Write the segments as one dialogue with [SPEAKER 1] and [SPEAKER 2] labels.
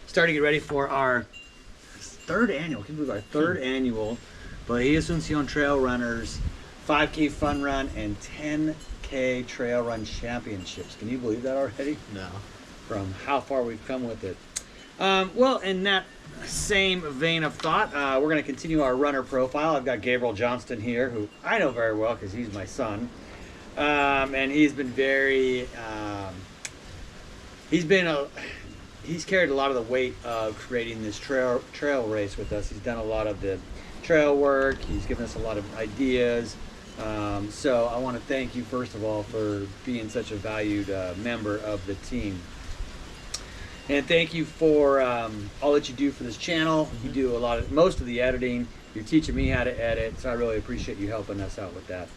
[SPEAKER 1] starting to get ready for our third annual, can you believe our third annual Bahia Asuncion Trail Runners 5K fun run and 10K trail run championships. Can you believe that already?
[SPEAKER 2] No.
[SPEAKER 1] From how far we've come with it. Well, in that same vein of thought, we're going to continue our runner profile. I've got Gabriel Johnston here, who I know very well because he's my son. And he's been very, he's carried a lot of the weight of creating this trail race with us. He's done a lot of the trail work. He's given us a lot of ideas. So I want to thank you, first of all, for being such a valued member of the team. And thank you for all that you do for this channel. You do most of the editing. You're teaching me how to edit, so I really appreciate you helping us out with that.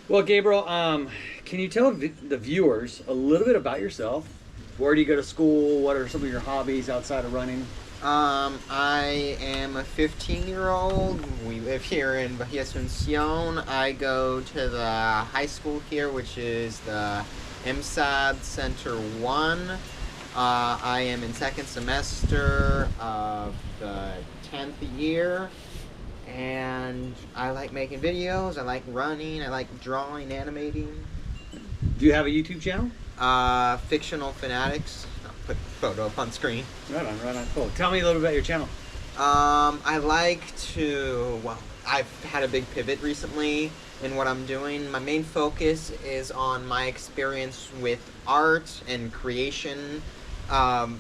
[SPEAKER 1] Well, Gabriel, can you tell the viewers a little bit about yourself? Where do you go to school? What are some of your hobbies outside of running?
[SPEAKER 2] I am a 15-year-old. We live here in Bahia Asuncion. I go to the high school here, which is the MSAD Center 1. I am in second semester of the 10th year, and I like making videos, I like running, I like drawing, animating.
[SPEAKER 1] Do you have a YouTube channel?
[SPEAKER 2] Fictional Fanatics. I'll put the photo up on screen.
[SPEAKER 1] Right on, cool. Tell me a little bit about your channel.
[SPEAKER 2] I've had a big pivot recently in what I'm doing. My main focus is on my experience with art and creation,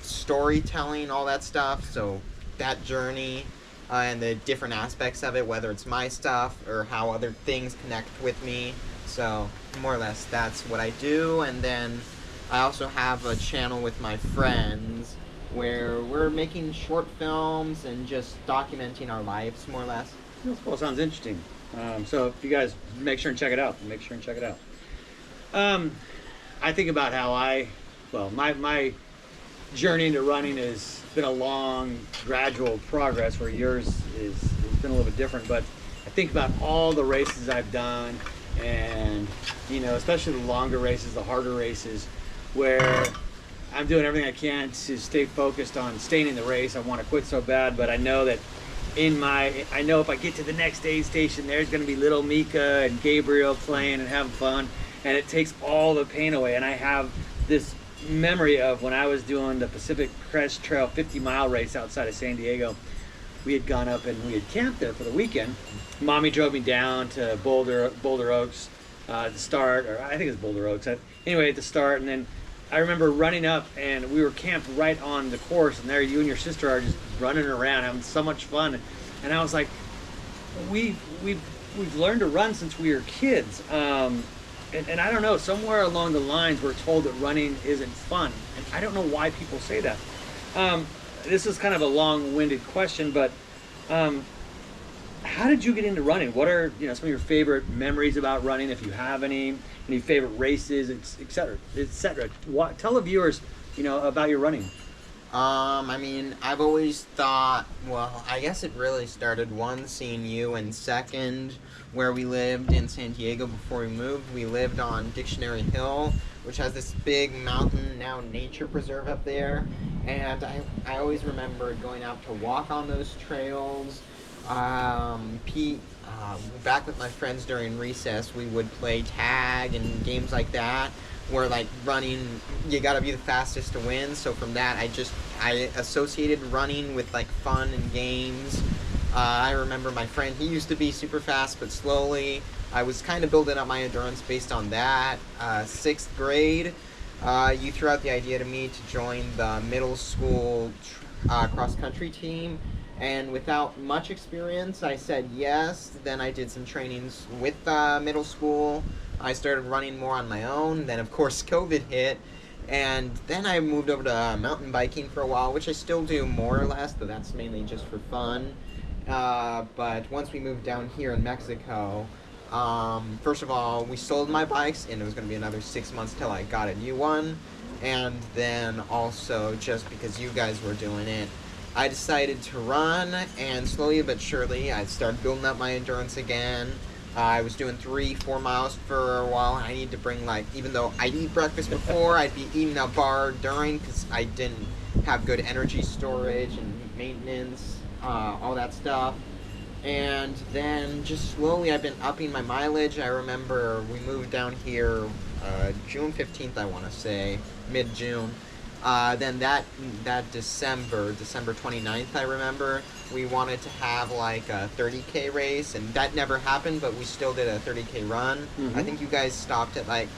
[SPEAKER 2] storytelling, all that stuff. So that journey and the different aspects of it, whether it's my stuff or how other things connect with me. So more or less that's what I do. And then I also have a channel with my friends where we're making short films and just documenting our lives, more or less.
[SPEAKER 1] Well, sounds interesting. So if you guys make sure and check it out. I think about how my journey into running has been a long, gradual progress, where yours has been a little bit different. But I think about all the races I've done, and especially the longer races, the harder races, where I'm doing everything I can to stay focused on staying in the race. I want to quit so bad, but I know that I know if I get to the next aid station, there's going to be little Mika and Gabriel playing and having fun, and it takes all the pain away. And I have this memory of when I was doing the Pacific Crest Trail 50-mile race outside of San Diego. We had gone up and we had camped there for the weekend. Mommy drove me down to Boulder Oaks to start, or I think it's Boulder Oaks. Anyway, at the start, and then I remember running up, and we were camped right on the course, and there you and your sister are just running around having so much fun. And I was like, we've learned to run since we were kids. And I don't know, somewhere along the lines we're told that running isn't fun. And I don't know why people say that. This is kind of a long-winded question, but how did you get into running? What are some of your favorite memories about running, if you have any favorite races, et cetera, et cetera? Tell the viewers, about your running.
[SPEAKER 2] I've always thought, I guess it really started seeing you in second, where we lived in San Diego before we moved. We lived on Dictionary Hill, which has this big mountain, now nature preserve up there. And I always remember going out to walk on those trails. Back with my friends during recess, we would play tag and games like that, where running, you gotta be the fastest to win. So from that, I associated running with fun and games. I remember my friend, he used to be super fast, but slowly I was kind of building up my endurance based on that. 6th grade, you threw out the idea to me to join the middle school cross-country team, and without much experience, I said yes. Then I did some trainings with middle school. I started running more on my own. Then, of course, COVID hit, and then I moved over to mountain biking for a while, which I still do more or less, but that's mainly just for fun. But once we moved down here in Mexico, first of all, we sold my bikes, and it was going to be another 6 months till I got a new one. And then also, just because you guys were doing it, I decided to run, and slowly but surely, I started building up my endurance again. I was doing 3-4 miles for a while, and I need to bring even though I eat breakfast before, I'd be eating a bar during, because I didn't have good energy storage and maintenance, all that stuff. And then just slowly I've been upping my mileage. I remember we moved down here June 15th, I want to say, mid-June. Then that December 29th, I remember, we wanted to have like a 30K race, and that never happened, but we still did a 30K run.
[SPEAKER 1] Mm-hmm.
[SPEAKER 2] I think you guys stopped at like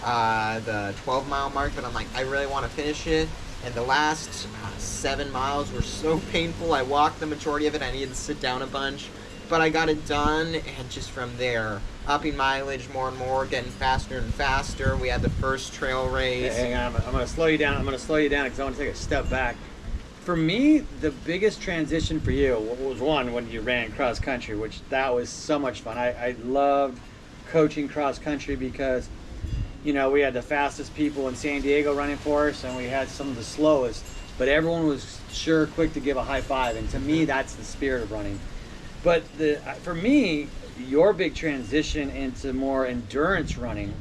[SPEAKER 2] the 12-mile mark, but I'm like, I really want to finish it. And the last 7 miles were so painful. I walked the majority of it. I needed to sit down a bunch, but I got it done. And just from there, upping mileage more and more, getting faster and faster. We had the first trail race.
[SPEAKER 1] Hang on, I'm going to slow you down. I'm going to slow you down because I want to take a step back. For me, the biggest transition for you was one when you ran cross country, which that was so much fun. I loved coaching cross country because, you know, we had the fastest people in San Diego running for us, and we had some of the slowest, but everyone was sure quick to give a high five, and to me, that's the spirit of running. But for me, your big transition into more endurance running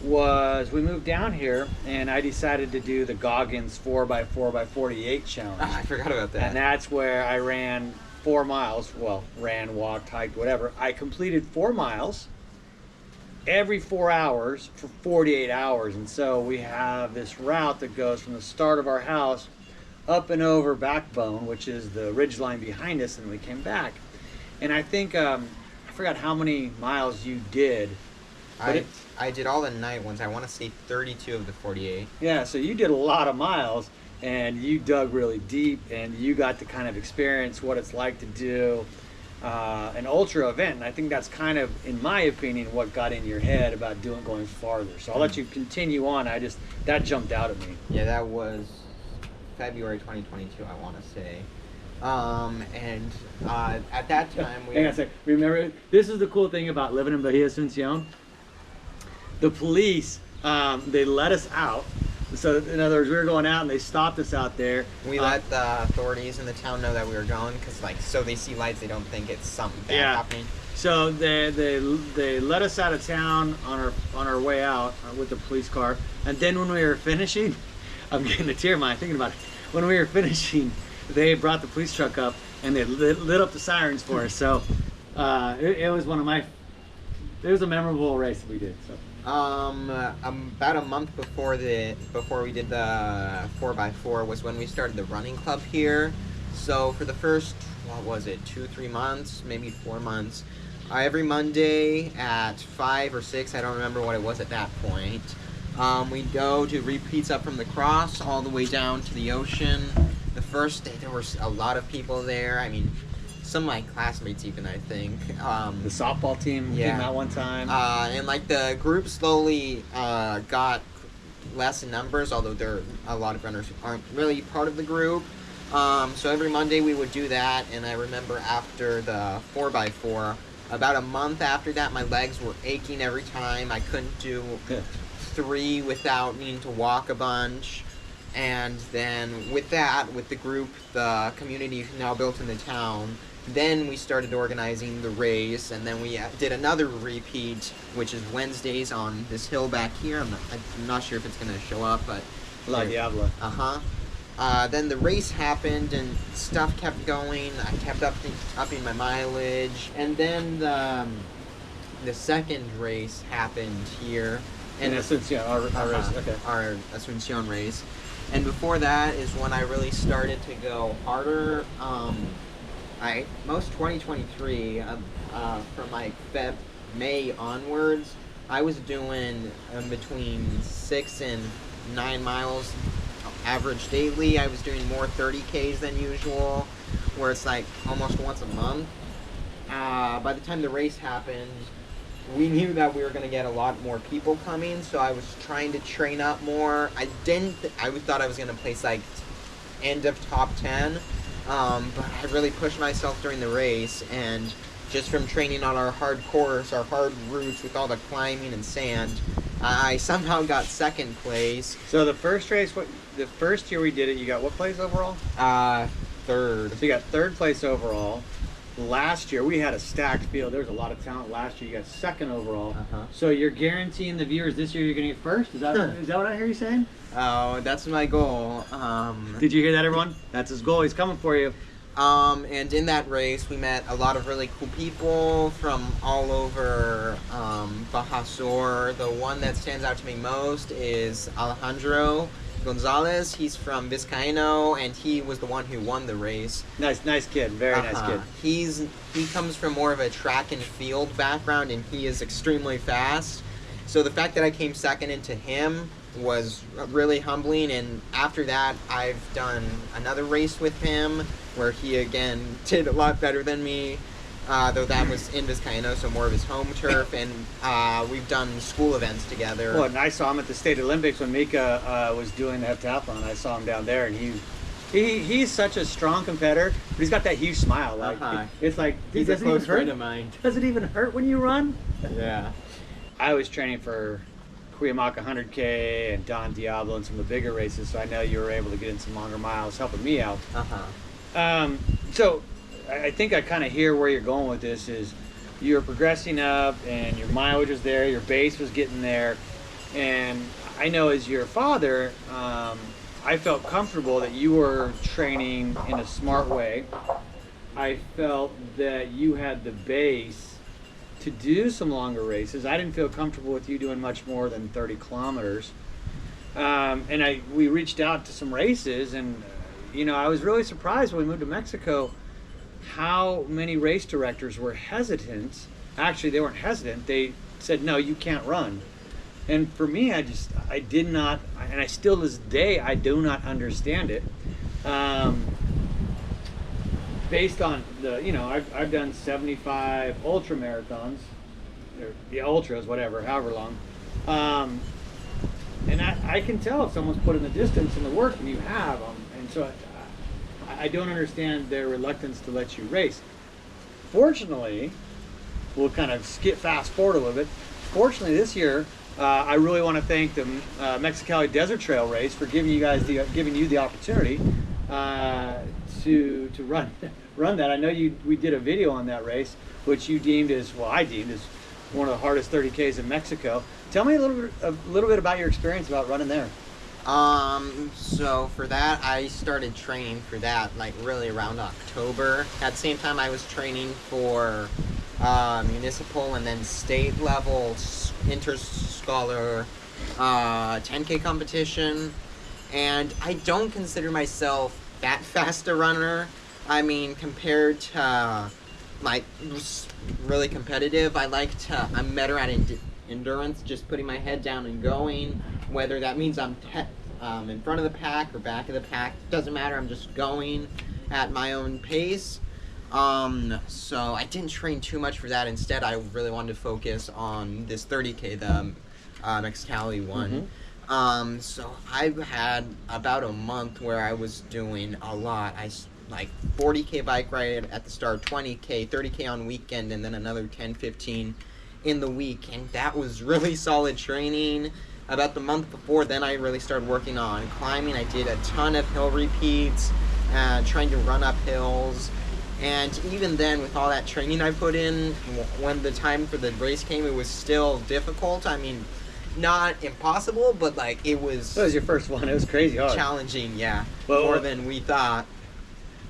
[SPEAKER 1] was we moved down here, and I decided to do the Goggins 4x4x48 challenge.
[SPEAKER 2] I forgot about that.
[SPEAKER 1] And that's where I ran 4 miles. Well, ran, walked, hiked, whatever. I completed 4 miles every 4 hours for 48 hours. And so we have this route that goes from the start of our house up and over Backbone, which is the ridgeline behind us, and we came back. And I think, I forgot how many miles you did. But
[SPEAKER 2] I did all the night ones. I want to say 32 of the 48.
[SPEAKER 1] Yeah, so you did a lot of miles, and you dug really deep, and you got to kind of experience what it's like to do an ultra event. And I think that's kind of, in my opinion, what got in your head about going farther. So I'll let you continue on. That jumped out at me.
[SPEAKER 2] Yeah, that was February 2022, I want to say. And at that time,
[SPEAKER 1] Hang on a sec. Remember, this is the cool thing about living in Bahia Asuncion. The police, they let us out. So in other words, we were going out and they stopped us out there.
[SPEAKER 2] We let the authorities in the town know that we were going, because so they see lights, they don't think it's something bad happening.
[SPEAKER 1] So they let us out of town on our way out with the police car, and then when we were finishing, I'm getting a tear in my eye thinking about it. When we were finishing, they brought the police truck up and they lit up the sirens for us. So it was it was a memorable race that we did. So.
[SPEAKER 2] About a month before we did the 4x4 was when we started the running club here. So for the first, 2-3 months, maybe 4 months, every Monday at 5 or 6, I don't remember what it was at that point, we'd go to repeats up from the cross all the way down to the ocean. The first day there was a lot of people there. I mean, some of my classmates even, I think.
[SPEAKER 1] The softball team came out one time.
[SPEAKER 2] And like the group slowly got less in numbers, although there are a lot of runners who aren't really part of the group. So every Monday we would do that, and I remember after the 4x4, about a month after that, my legs were aching every time. I couldn't do 3 without needing to walk a bunch. And then with the group, the community now built in the town, then we started organizing the race, and then we did another repeat, which is Wednesdays on this hill back here. I'm not sure if it's going to show up, but...
[SPEAKER 1] La Diabla.
[SPEAKER 2] Then the race happened, and stuff kept going. I kept upping my mileage. And then the second race happened here.
[SPEAKER 1] And Asuncion, our race, okay.
[SPEAKER 2] Our Asuncion race. And before that is when I really started to go harder. Most 2023, from like May onwards, I was doing between 6 and 9 miles average daily. I was doing more 30Ks than usual, where it's like almost once a month. By the time the race happened, we knew that we were going to get a lot more people coming, so I was trying to train up more. I thought I was going to place like end of top 10, but I really pushed myself during the race, and just from training on our hard course, our hard routes with all the climbing and sand, I somehow got second place.
[SPEAKER 1] So the first race, the first year we did it, you got what place overall?
[SPEAKER 2] Third.
[SPEAKER 1] So you got third place overall. last year we had a stacked field. There was a lot of talent last year. You got second overall. So you're guaranteeing the viewers this year you're going to get first? Is that what I hear you saying?
[SPEAKER 2] Oh, that's my goal.
[SPEAKER 1] Did you hear that, everyone? That's his goal. He's coming for you.
[SPEAKER 2] And in that race, we met a lot of really cool people from all over Baja Sur. The one that stands out to me most is Alejandro Gonzalez. He's from Vizcaíno, and he was the one who won the race.
[SPEAKER 1] Nice kid. Very nice kid.
[SPEAKER 2] He comes from more of a track and field background, and he is extremely fast. So the fact that I came second into him was really humbling, and after that I've done another race with him where he again did a lot better than me, though that was in Vizcaíno, so more of his home turf, and we've done school events together.
[SPEAKER 1] Well, and I saw him at the State Olympics when Mika was doing the heptathlon. I saw him down there, and he's such a strong competitor, but he's got that huge smile. Like it's like,
[SPEAKER 2] he's a close friend of mine.
[SPEAKER 1] Does it even hurt when you run?
[SPEAKER 2] Yeah.
[SPEAKER 1] I was training for Cuyamaca 100K and Don Diablo and some of the bigger races, so I know you were able to get in some longer miles, helping me out. So I think I kind of hear where you're going with this is you're progressing up and your mileage was there, your base was getting there, and I know as your father, I felt comfortable that you were training in a smart way. I felt that you had the base to do some longer races. I didn't feel comfortable with you doing much more than 30 kilometers. And we reached out to some races, and I was really surprised when we moved to Mexico how many race directors were hesitant. Actually, they weren't hesitant. They said, no, you can't run. And for me, I did not, and I still to this day, I do not understand it. Based on I've done 75 ultra marathons, or the ultras, whatever, however long. And I can tell if someone's put in the distance and the work, and you have. And so I don't understand their reluctance to let you race. Fortunately, we'll kind of fast forward a little bit. Fortunately, this year, I really want to thank the Mexicali Desert Trail Race for giving you the opportunity to run that. I know we did a video on that race, which you deemed as one of the hardest 30Ks in Mexico. Tell me a little bit about your experience about running there.
[SPEAKER 2] So for that, I started training for that like really around October. At the same time, I was training for municipal and then state level inter-scholar 10K competition. And I don't consider myself that fast a runner. I mean, compared to like really competitive, I'm better at endurance, just putting my head down and going. Whether that means I'm in front of the pack or back of the pack, doesn't matter. I'm just going at my own pace. So I didn't train too much for that. Instead, I really wanted to focus on this 30K, the Mexicali one. So I've had about a month where I was doing a lot. Like 40K bike ride at the start, 20K, 30K on weekend, and then another 10, 15 in the week. And that was really solid training. About the month before, then I really started working on climbing. I did a ton of hill repeats, trying to run up hills. And even then, with all that training I put in, when the time for the race came, it was still difficult. I mean, not impossible, but like it was...
[SPEAKER 1] That was your first one. It was crazy hard.
[SPEAKER 2] Challenging, yeah. More than we thought.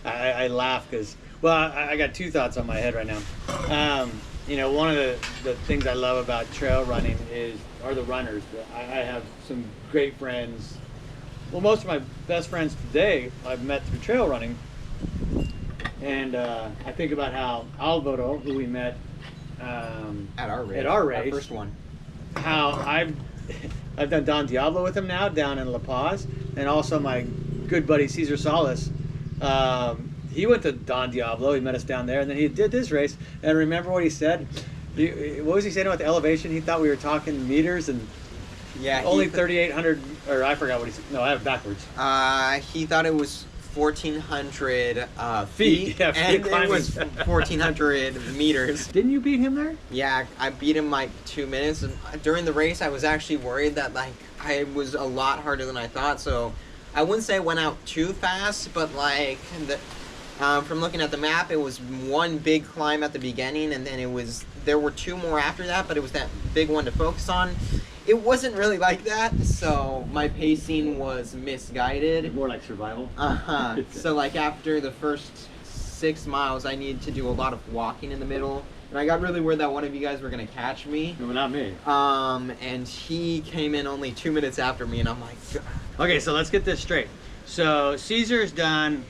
[SPEAKER 1] I laugh because, I got two thoughts on my head right now. One of the things I love about trail running are the runners. I have some great friends. Well, most of my best friends today I've met through trail running. And I think about how Alvaro, who we met
[SPEAKER 2] at our race,
[SPEAKER 1] our
[SPEAKER 2] first one,
[SPEAKER 1] how I've done Don Diablo with him now down in La Paz, and also my good buddy Cesar Salas. He went to Don Diablo. He met us down there, and then he did this race. And remember what he said? What was he saying about the elevation? He thought we were talking meters, and only 3,800, or I forgot what he said. No, I have it backwards.
[SPEAKER 2] He thought it was 1,400 feet,
[SPEAKER 1] yeah,
[SPEAKER 2] and it was 1,400 meters.
[SPEAKER 1] Didn't you beat him there?
[SPEAKER 2] Yeah, I beat him like 2 minutes. And during the race, I was actually worried that like I was a lot harder than I thought. So I wouldn't say I went out too fast, but like From looking at the map, it was one big climb at the beginning, and then there were 2 more after that, but it was that big one to focus on. It wasn't really like that, so my pacing was misguided.
[SPEAKER 1] More like survival.
[SPEAKER 2] So like after the first 6 miles, I needed to do a lot of walking in the middle, and I got really worried that one of you guys were gonna catch me.
[SPEAKER 1] No, not me.
[SPEAKER 2] And he came in only 2 minutes after me, and I'm like,
[SPEAKER 1] okay, so let's get this straight. So Caesar's done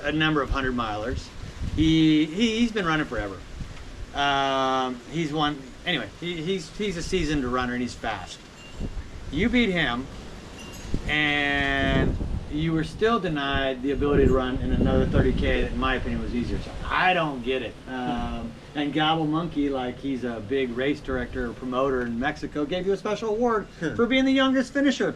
[SPEAKER 1] a number of 100-milers. He's been running forever. He's won. Anyway, he's a seasoned runner and he's fast. You beat him, and you were still denied the ability to run in another 30K that, in my opinion, was easier. So I don't get it. And Gobble Monkey, like he's a big race director or promoter in Mexico, gave you a special award for being the youngest finisher.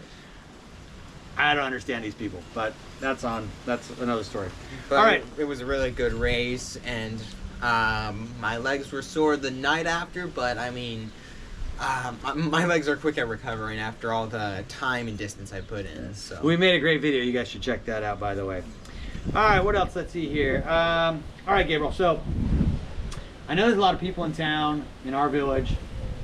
[SPEAKER 1] I don't understand these people, but that's another story.
[SPEAKER 2] But
[SPEAKER 1] all right,
[SPEAKER 2] it was a really good race, and my legs were sore the night after, but I mean, my legs are quick at recovering after all the time and distance I put in. So
[SPEAKER 1] we made a great video. You guys should check that out, by the way. All right, what else? Let's see here. All right, Gabriel. So I know there's a lot of people in town, in our village,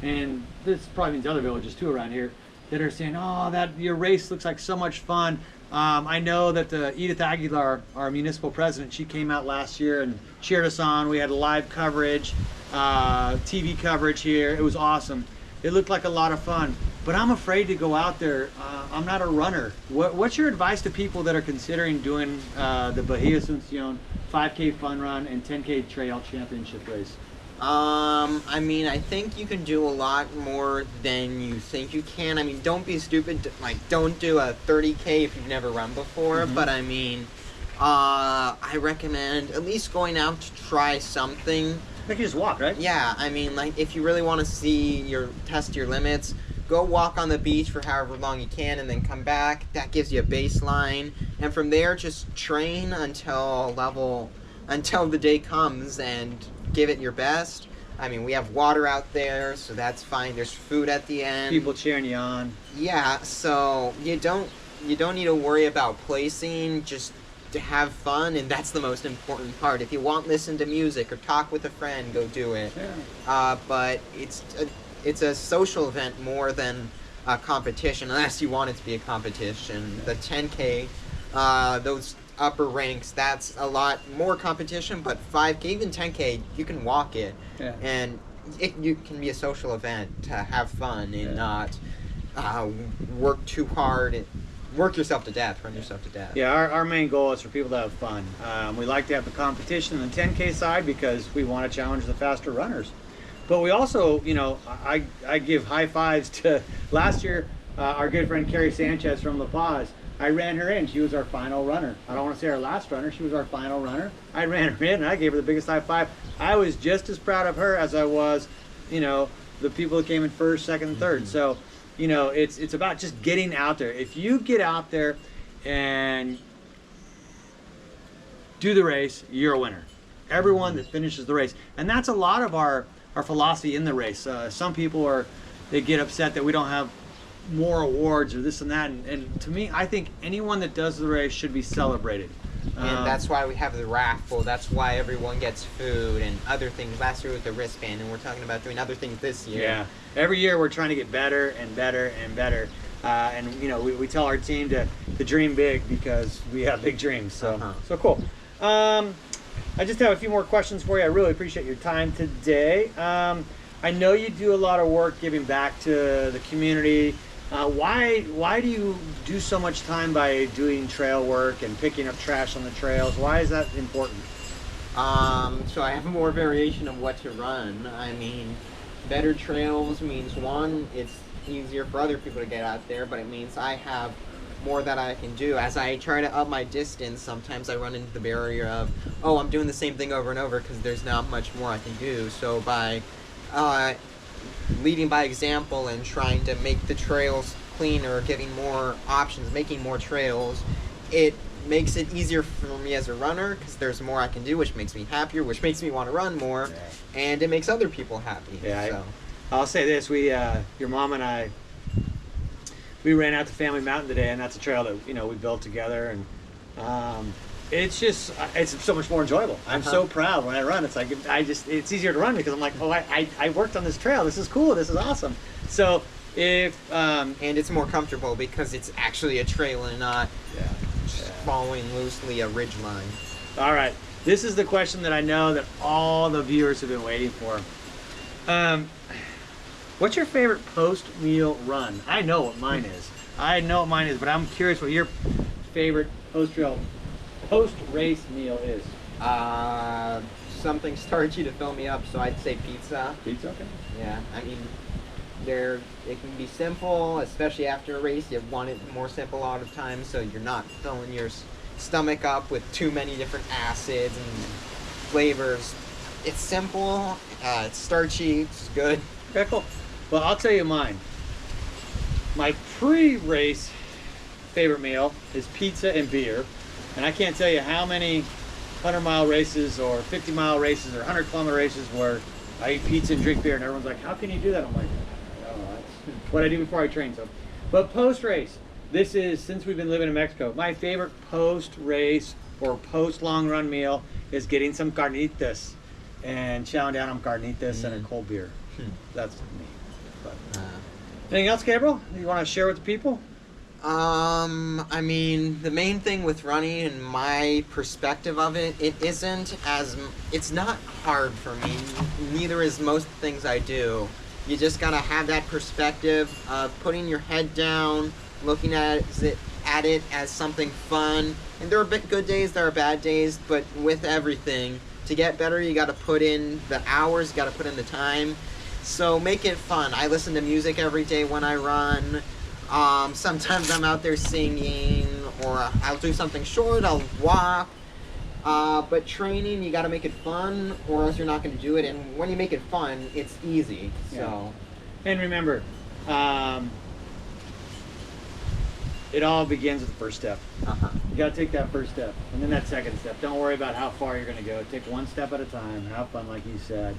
[SPEAKER 1] and this probably means other villages too around here, that are saying, "Oh, that your race looks like so much fun." I know that Edith Aguilar, our municipal president, she came out last year and cheered us on. We had live coverage, TV coverage here. It was awesome. It looked like a lot of fun, but I'm afraid to go out there. I'm not a runner. What's your advice to people that are considering doing the Bahia Asuncion 5K fun run and 10K trail championship race?
[SPEAKER 2] I mean, I think you can do a lot more than you think you can. I mean, don't be stupid. Like, don't do a 30K if you've never run before. But I mean, I recommend at least going out to try something.
[SPEAKER 1] Like you just walk, right?
[SPEAKER 2] Yeah, I mean, like if you really want to test your limits, go walk on the beach for however long you can, and then come back. That gives you a baseline, and from there, just train until the day comes and give it your best. I mean, we have water out there, so that's fine. There's food at the end.
[SPEAKER 1] People cheering you on.
[SPEAKER 2] Yeah, so you don't need to worry about placing, just to have fun, and that's the most important part. If you want, listen to music or talk with a friend, go do it. Yeah. But it's a social event more than a competition, unless you want it to be a competition. The 10K, those upper ranks, that's a lot more competition, but 5K, even 10K, you can walk it. Yeah. And you can be a social event to have fun and not work too hard, work yourself to death, run yourself to death.
[SPEAKER 1] Yeah, our main goal is for people to have fun. We like to have the competition on the 10K side because we want to challenge the faster runners. But we also, you know, I give high fives to last year, our good friend Carrie Sanchez from La Paz. I ran her in. She was our final runner. I don't want to say our last runner. She was our final runner. I ran her in, and I gave her the biggest high five. I was just as proud of her as I was, you know, the people that came in first, second, and third. So, you know, it's about just getting out there. If you get out there and do the race, you're a winner. Everyone that finishes the race. And that's a lot of our philosophy in the race. Some people they get upset that we don't have more awards or this and that, and to me, I think anyone that does the race should be celebrated.
[SPEAKER 2] And that's why we have the raffle. That's why everyone gets food and other things. Last year with the wristband, and we're talking about doing other things this year.
[SPEAKER 1] Yeah, every year we're trying to get better and better and better. And you know, we tell our team to dream big because we have big dreams. So so cool. I just have a few more questions for you. I really appreciate your time today. I know you do a lot of work giving back to the community. Why do you do so much time by doing trail work and picking up trash on the trails? Why is that important?
[SPEAKER 2] So I have more variation of what to run. I mean, better trails means, one, it's easier for other people to get out there, but it means I have more that I can do. As I try to up my distance, sometimes I run into the barrier of, oh, I'm doing the same thing over and over because there's not much more I can do. So by leading by example and trying to make the trails cleaner, giving more options, making more trails, it makes it easier for me as a runner because there's more I can do, which makes me happier, which makes me want to run more, and it makes other people happy.
[SPEAKER 1] Yeah,
[SPEAKER 2] so.
[SPEAKER 1] I'll say this: your mom and I, we ran out to Family Mountain today, and that's a trail that we built together, and it's just it's so much more enjoyable. I'm so proud when I run. It's like it's easier to run because I'm like, oh, I worked on this trail. This is cool. This is awesome. So if
[SPEAKER 2] and it's more comfortable because it's actually a trail and not following loosely a ridge line.
[SPEAKER 1] All right, this is the question that I know that all the viewers have been waiting for. What's your favorite post-meal run? I know what mine is. But I'm curious what your favorite post-race meal is.
[SPEAKER 2] Something starchy to fill me up, so I'd say pizza.
[SPEAKER 1] Pizza, okay.
[SPEAKER 2] Yeah, I mean, it can be simple, especially after a race. You want it more simple a lot of times, so you're not filling your stomach up with too many different acids and flavors. It's simple, it's starchy, it's good.
[SPEAKER 1] Okay, cool. Well, I'll tell you mine. My pre-race favorite meal is pizza and beer. And I can't tell you how many 100-mile races or 50-mile races or 100-kilometer races where I eat pizza and drink beer, and everyone's like, how can you do that? I'm like, I don't know. That's what I do before I train. So, but post-race, this is, since we've been living in Mexico, my favorite post-race or post-long run meal is getting some carnitas and chowing down on carnitas and a cold beer. That's me. But, anything else, Gabriel, you want to share with the people?
[SPEAKER 2] I mean, the main thing with running and my perspective of it, it's not hard for me. Neither is most things I do. You just gotta have that perspective of putting your head down, looking at it as something fun. And there are good days, there are bad days, but with everything, to get better, you gotta put in the hours, you gotta put in the time. So make it fun. I listen to music every day when I run. Sometimes I'm out there singing, or I'll do something short, I'll walk. But training, you gotta make it fun, or else you're not gonna do it. And when you make it fun, it's easy. So.
[SPEAKER 1] And remember, it all begins with the first step. You gotta take that first step, and then that second step. Don't worry about how far you're gonna go. Take one step at a time. Have fun, like you said.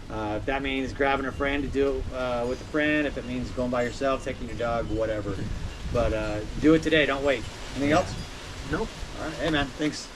[SPEAKER 1] If that means grabbing a friend to do it with a friend, if it means going by yourself, taking your dog, whatever. But do it today. Don't wait. Anything else?
[SPEAKER 2] Nope.
[SPEAKER 1] All right. Hey, man. Thanks.